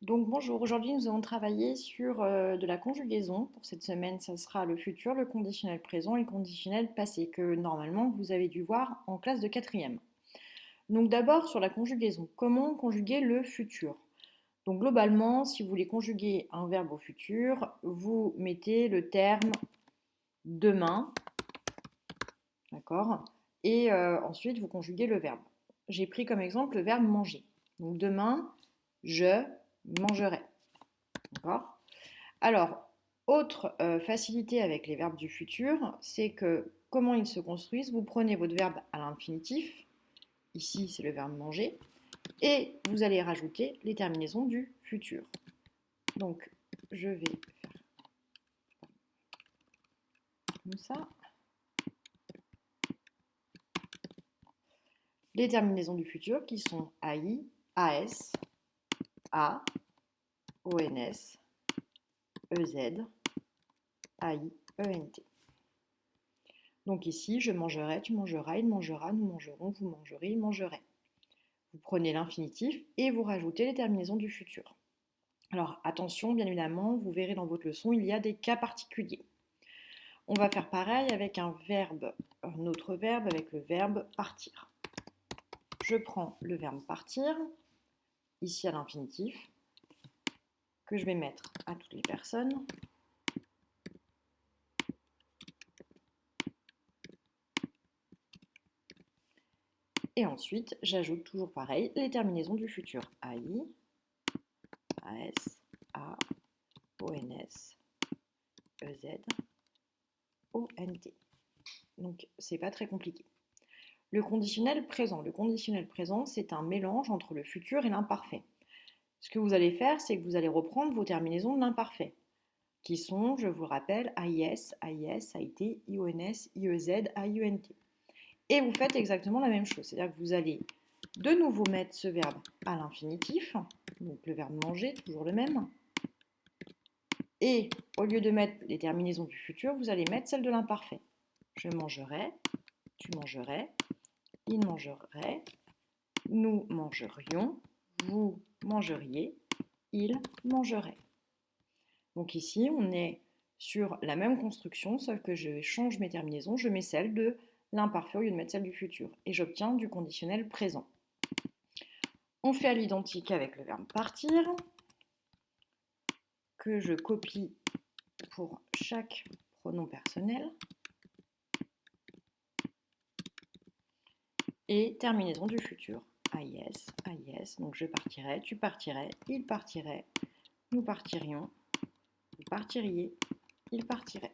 Donc bonjour, aujourd'hui nous allons travailler sur de la conjugaison. Pour cette semaine, ça sera le futur, le conditionnel présent et le conditionnel passé que normalement vous avez dû voir en classe de quatrième. Donc d'abord sur la conjugaison, comment conjuguer le futur? Donc globalement, si vous voulez conjuguer un verbe au futur, vous mettez le terme demain, d'accord? Et ensuite vous conjuguez le verbe. J'ai pris comme exemple le verbe manger. Donc demain, je mangerai. D'accord? Alors, autre facilité avec les verbes du futur, c'est que comment ils se construisent, vous prenez votre verbe à l'infinitif, ici c'est le verbe manger, et vous allez rajouter les terminaisons du futur. Donc, je vais faire comme ça. Les terminaisons du futur qui sont AI, AS, A, ONS, EZ, AI, ENT. Donc ici, je mangerai, tu mangeras, il mangera, nous mangerons, vous mangerez, il mangerait. Vous prenez l'infinitif et vous rajoutez les terminaisons du futur. Alors attention, bien évidemment, vous verrez dans votre leçon, il y a des cas particuliers. On va faire pareil avec un autre verbe avec le verbe partir. Je prends le verbe partir, ici à l'infinitif, que je vais mettre à toutes les personnes. Et ensuite, j'ajoute toujours pareil les terminaisons du futur. AI, AS, A, ONS, EZ, ONT. Donc, c'est pas très compliqué. Le conditionnel présent. Le conditionnel présent, c'est un mélange entre le futur et l'imparfait. Ce que vous allez faire, c'est que vous allez reprendre vos terminaisons de l'imparfait, qui sont, je vous le rappelle, AIS, AIS, AIT, IONS, IEZ, AIUNT. Et vous faites exactement la même chose, c'est-à-dire que vous allez de nouveau mettre ce verbe à l'infinitif, donc le verbe manger, toujours le même, et au lieu de mettre les terminaisons du futur, vous allez mettre celles de l'imparfait. Je mangerai, tu mangerais, il mangerait, nous mangerions, vous mangeriez, il mangerait. Donc ici, on est sur la même construction, sauf que je change mes terminaisons, je mets celle de l'imparfait au lieu de mettre celle du futur. Et j'obtiens du conditionnel présent. On fait à l'identique avec le verbe partir, que je copie pour chaque pronom personnel. Et terminaison du futur. AIS, AIS, donc je partirai, tu partirais, il partirait, nous partirions, vous partiriez, il partirait.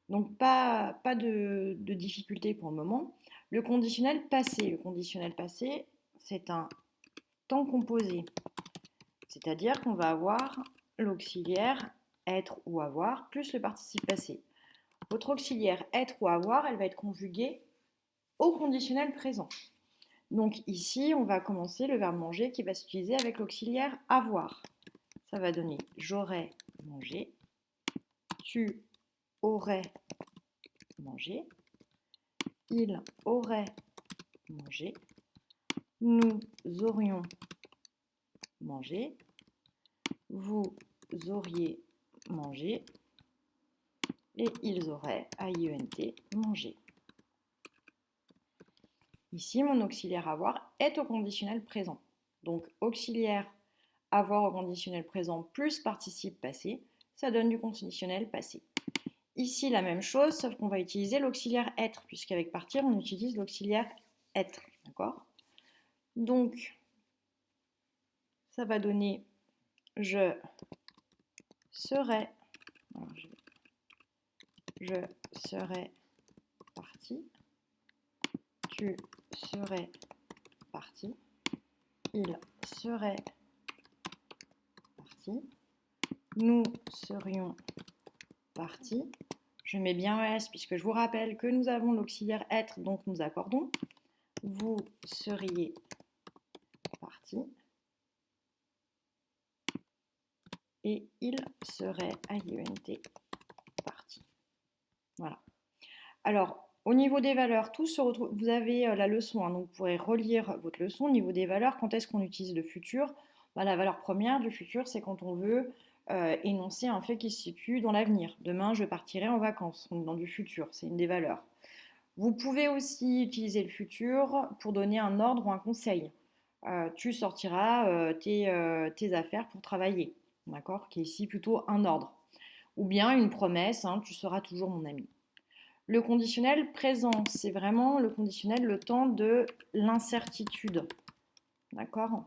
Donc pas de difficulté pour le moment. Le conditionnel passé. Le conditionnel passé, c'est un temps composé. C'est-à-dire qu'on va avoir l'auxiliaire être ou avoir plus le participe passé. Votre auxiliaire être ou avoir, elle va être conjuguée au conditionnel présent. Donc ici, on va commencer le verbe manger qui va s'utiliser avec l'auxiliaire avoir. Ça va donner j'aurais mangé, tu aurais mangé, il aurait mangé, nous aurions mangé, vous auriez mangé et ils auraient, AIENT, mangé. Ici, mon auxiliaire avoir est au conditionnel présent. Donc, auxiliaire avoir au conditionnel présent plus participe passé, ça donne du conditionnel passé. Ici, la même chose, sauf qu'on va utiliser l'auxiliaire être, puisqu'avec partir, on utilise l'auxiliaire être. D'accord? Donc, ça va donner je serai, je serai parti, tu serais parti, il serait parti, nous serions partis. Je mets bien ES puisque je vous rappelle que nous avons l'auxiliaire être, donc nous accordons. Vous seriez parti et il serait AIENT parti. Voilà. Alors, Au niveau des valeurs, tout se retrouve. Vous avez la leçon, hein, donc vous pourrez relire votre leçon. Au niveau des valeurs, quand est-ce qu'on utilise le futur? Bah, la valeur première du futur, c'est quand on veut énoncer un fait qui se situe dans l'avenir. Demain, je partirai en vacances, donc dans du futur, c'est une des valeurs. Vous pouvez aussi utiliser le futur pour donner un ordre ou un conseil. Tu sortiras tes affaires pour travailler, d'accord? Qui est ici plutôt un ordre. Ou bien une promesse, hein, tu seras toujours mon ami. Le conditionnel présent, c'est vraiment le conditionnel le temps de l'incertitude. D'accord?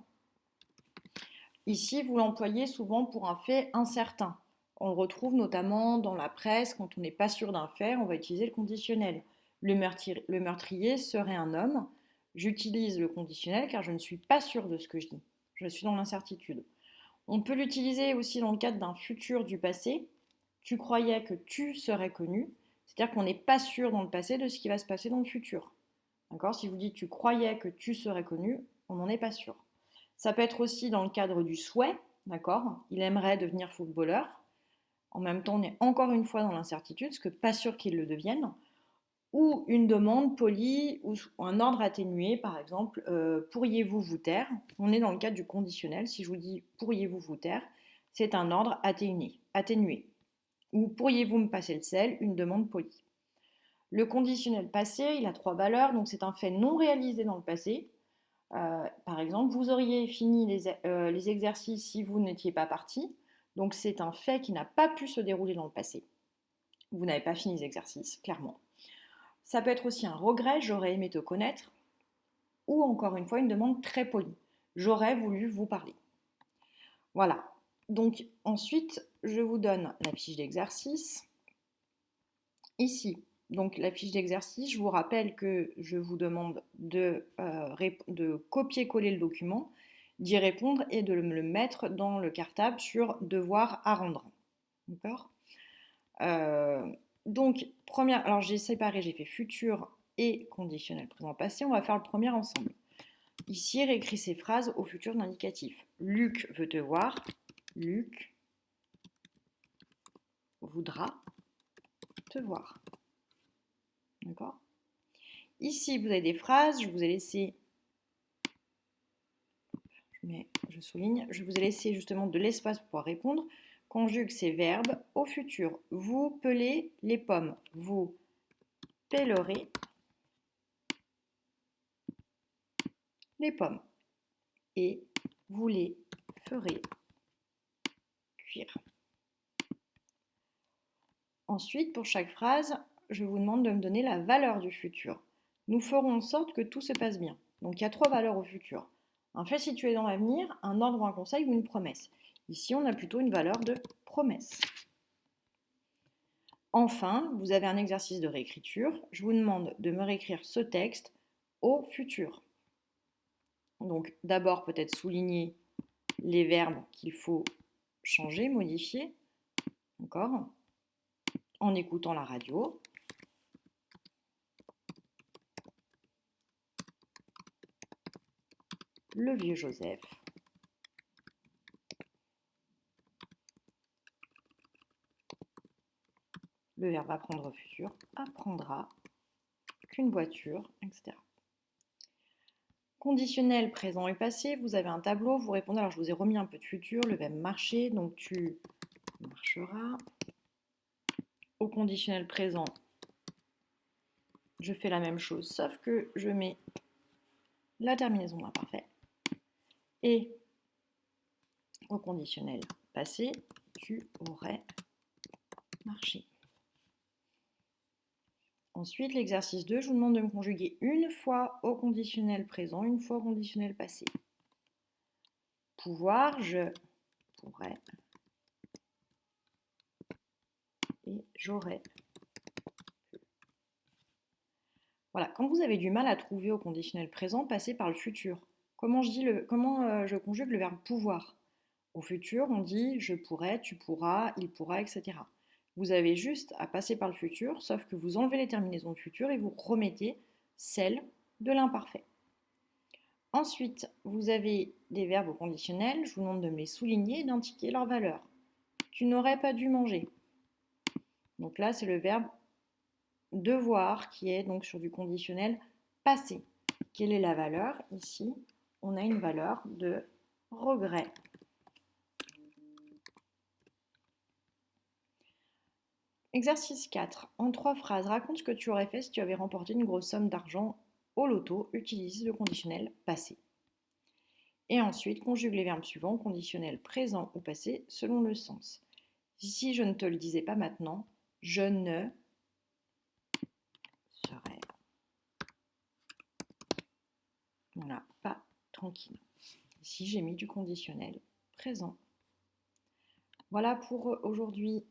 Ici, vous l'employez souvent pour un fait incertain. On le retrouve notamment dans la presse, quand on n'est pas sûr d'un fait, on va utiliser le conditionnel. Le meurtrier serait un homme. J'utilise le conditionnel car je ne suis pas sûr de ce que je dis. Je suis dans l'incertitude. On peut l'utiliser aussi dans le cadre d'un futur du passé. Tu croyais que tu serais connu, c'est-à-dire qu'on n'est pas sûr dans le passé de ce qui va se passer dans le futur. D'accord? Si je vous dis tu croyais que tu serais connu, on n'en est pas sûr. Ça peut être aussi dans le cadre du souhait, d'accord? Il aimerait devenir footballeur. En même temps, on est encore une fois dans l'incertitude, parce que pas sûr qu'il le devienne. Ou une demande polie ou un ordre atténué, par exemple, pourriez-vous vous taire? On est dans le cadre du conditionnel. Si je vous dis pourriez-vous vous taire, c'est un ordre atténué. Ou pourriez-vous me passer le sel? Une demande polie. Le conditionnel passé, il a 3 valeurs, donc c'est un fait non réalisé dans le passé. Par exemple, vous auriez fini les exercices si vous n'étiez pas parti. Donc c'est un fait qui n'a pas pu se dérouler dans le passé. Vous n'avez pas fini les exercices, clairement. Ça peut être aussi un regret, j'aurais aimé te connaître. Ou encore une fois, une demande très polie. J'aurais voulu vous parler. Voilà. Donc ensuite, je vous donne la fiche d'exercice. Ici, donc la fiche d'exercice, je vous rappelle que je vous demande de copier-coller le document, d'y répondre et de le mettre dans le cartable sur devoir à rendre. D'accord? Donc, alors j'ai séparé, j'ai fait futur et conditionnel présent passé. On va faire le premier ensemble. Ici, réécris ces phrases au futur d'indicatif. Luc veut te voir. Luc voudra te voir. D'accord? Ici, vous avez des phrases, je vous ai laissé, je souligne, je vous ai laissé justement de l'espace pour pouvoir répondre. Conjugue ces verbes au futur. Vous pelez les pommes. Vous pèlerez les pommes. Et vous les ferez cuire. Ensuite, pour chaque phrase, je vous demande de me donner la valeur du futur. Nous ferons en sorte que tout se passe bien. Donc il y a 3 valeurs au futur. Un fait situé dans l'avenir, un ordre ou un conseil ou une promesse. Ici, on a plutôt une valeur de promesse. Enfin, vous avez un exercice de réécriture. Je vous demande de me réécrire ce texte au futur. Donc d'abord peut-être souligner les verbes qu'il faut changer, modifier. D'accord? En écoutant la radio. Le vieux Joseph. Le verbe apprendre au futur, apprendra qu'une voiture, etc. Conditionnel présent et passé, vous avez un tableau, vous répondez, alors je vous ai remis un peu de futur, le verbe marcher, donc tu marcheras. Au conditionnel présent, je fais la même chose, sauf que je mets la terminaison d'imparfait. Et au conditionnel passé, tu aurais marché. Ensuite, l'exercice 2, je vous demande de me conjuguer une fois au conditionnel présent, une fois au conditionnel passé. Pouvoir, je pourrais et j'aurais. Voilà, quand vous avez du mal à trouver au conditionnel présent, passez par le futur. Comment je conjugue le verbe pouvoir? Au futur, on dit je pourrais, tu pourras, il pourra, etc. Vous avez juste à passer par le futur, sauf que vous enlevez les terminaisons de futur et vous remettez celles de l'imparfait. Ensuite, vous avez des verbes au conditionnel, je vous demande de me les souligner et d'indiquer leur valeur. Tu n'aurais pas dû manger. Donc là, c'est le verbe devoir qui est donc sur du conditionnel passé. Quelle est la valeur? Ici, on a une valeur de regret. Exercice 4. En 3 phrases, raconte ce que tu aurais fait si tu avais remporté une grosse somme d'argent au loto. Utilise le conditionnel passé. Et ensuite, conjugue les verbes suivants, conditionnel présent ou passé, selon le sens. Si je ne te le disais pas maintenant, je ne serais pas tranquille. Ici, j'ai mis du conditionnel présent. Voilà pour aujourd'hui.